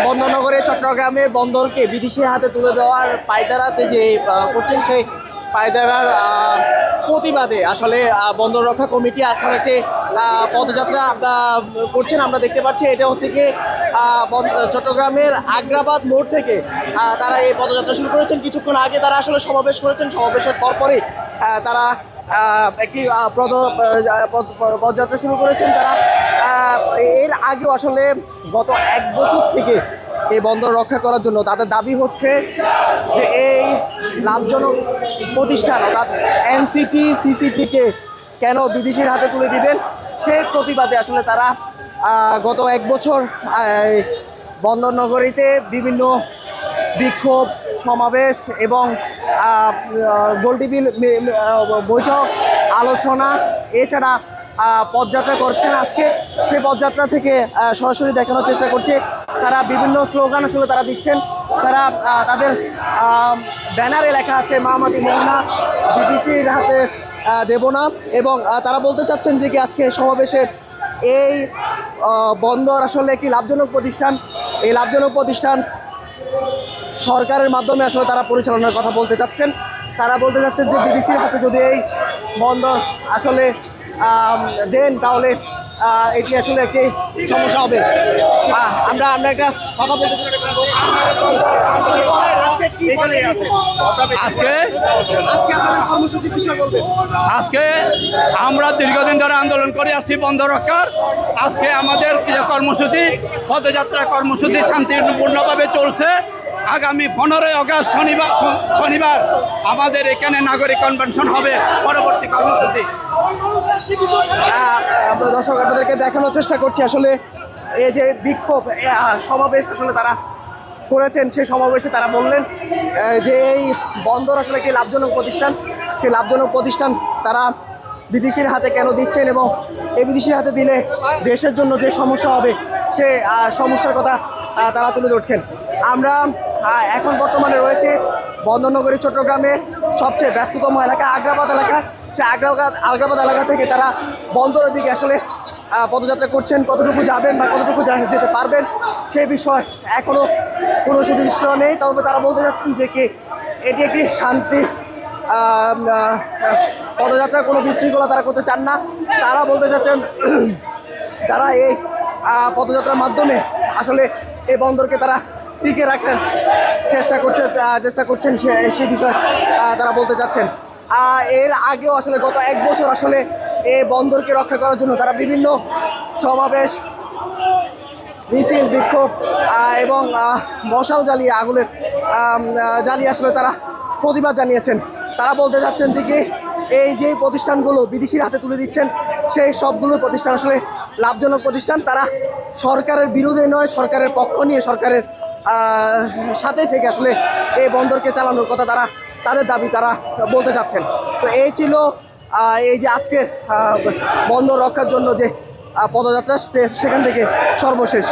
বন্দরনগরে চট্টগ্রামের বন্দরকে বিদেশির হাতে তুলে দেওয়ার পায়তারাতে যে করছেন সেই পায়তারার প্রতিবাদে আসলে বন্দর রক্ষা কমিটি এখন একটি পদযাত্রা করছেন। আমরা দেখতে পাচ্ছি এটা হচ্ছে কি চট্টগ্রামের আগ্রাবাদ মোড় থেকে তারা এই পদযাত্রা শুরু করেছেন। কিছুক্ষণ আগে তারা আসলে সমাবেশ করেছেন, সমাবেশের পরপরই তারা একটি পদযাত্রা শুরু করেছেন। তারা এর আগেও আসলে গত 1 বছর থেকে এই বন্দর রক্ষা করার জন্য তাদের দাবি হচ্ছে যে এই লাভজনক প্রতিষ্ঠান অর্থাৎ এনসিটি সিসিটিকে কেন বিদেশির হাতে তুলে দিবেন সেই প্রতিবাদে আসলে তারা গত 1 বছর বন্দর নগরীতে বিভিন্ন বিক্ষোভ সমাবেশ এবং গোলটেবিল বৈঠক আলোচনা এছাড়া পদযাত্রা করছেন। আজকে সেই পদযাত্রা থেকে সরাসরি দেখানোর চেষ্টা করছে। তারা বিভিন্ন স্লোগান আসলে তারা দিচ্ছেন। তারা তাদের ব্যানারে লেখা আছে মা মাটি মোহনা বিদেশির হাতে দেব না, এবং তারা বলতে চাচ্ছেন যে কি আজকে সমাবেশে এই বন্দর আসলে একটি লাভজনক প্রতিষ্ঠান। এই লাভজনক প্রতিষ্ঠান সরকারের মাধ্যমে আসলে তারা পরিচালনার কথা বলতে চাচ্ছেন। তারা বলতে চাচ্ছেন যে বিদেশির হাতে যদি এই বন্দর আসলে দেন তাহলে এটি আসলে একটি সমস্যা হবে। আমরা একটা কথা বলতে চাই। আজকে আমরা দীর্ঘদিন ধরে আন্দোলন করে আসছি বন্দর রক্ষার। আজকে আমাদের কর্মসূচি পদযাত্রা কর্মসূচি শান্তিপূর্ণভাবে চলছে। আগামী 15 আগস্ট শনিবার আমাদের এখানে নাগরিক কনভেনশন হবে। পরবর্তী কর্মসূচি আমরা দর্শক আপনাদেরকে দেখানোর চেষ্টা করছি আসলে এই যে বিক্ষোভ সমাবেশ আসলে তারা করেছেন। সেই সমাবেশে তারা বললেন যে এই বন্দর আসলে একটি লাভজনক প্রতিষ্ঠান। সেই লাভজনক প্রতিষ্ঠান তারা বিদেশির হাতে কেন দিচ্ছেন এবং এই বিদেশির হাতে দিলে দেশের জন্য যে সমস্যা হবে সে সমস্যার কথা তারা তুলে ধরছেন। আমরা এখন বর্তমানে রয়েছে বন্দরনগরী চট্টগ্রামের সবচেয়ে ব্যস্ততম এলাকা আগ্রাবাদ এলাকা। সেই আগ্রাবাদ এলাকা থেকে তারা বন্দরের দিকে আসলে পদযাত্রা করছেন। কতটুকু যাবেন বা কতটুকু যেতে পারবেন সেই বিষয় এখনও কোনো সুনির্দিষ্ট নেই। তবে তারা বলতে চাচ্ছেন যে কি এটি একটি শান্তি পদযাত্রা, কোনো বিশৃঙ্খলা তারা করতে চান না। তারা বলতে চাচ্ছেন তারা এই পদযাত্রার মাধ্যমে আসলে এই বন্দরকে তারা টিকে রাখার চেষ্টা করছেন সে বিষয় তারা বলতে চাচ্ছেন। এর আগেও আসলে গত 1 বছর আসলে এই বন্দরকে রক্ষা করার জন্য তারা বিভিন্ন সমাবেশ মিছিল বিক্ষোভ এবং মশাল জ্বালিয়ে আগুনের জ্বালিয়ে আসলে তারা প্রতিবাদ জানিয়েছেন। তারা বলতে চাচ্ছেন যে কি এই যে প্রতিষ্ঠানগুলো বিদেশির হাতে তুলে দিচ্ছেন সেই সবগুলো প্রতিষ্ঠান আসলে লাভজনক প্রতিষ্ঠান। তারা সরকারের বিরুদ্ধে নয়, সরকারের পক্ষ নিয়ে সরকারের সাথে থেকে আসলে এই বন্দরকে চালানোর কথা তাদের দাবি তারা বলতে চাচ্ছেন। তো এই ছিল এই যে আজকের বন্দর রক্ষার জন্য যে পদযাত্রা সেখান থেকে সর্বশেষ।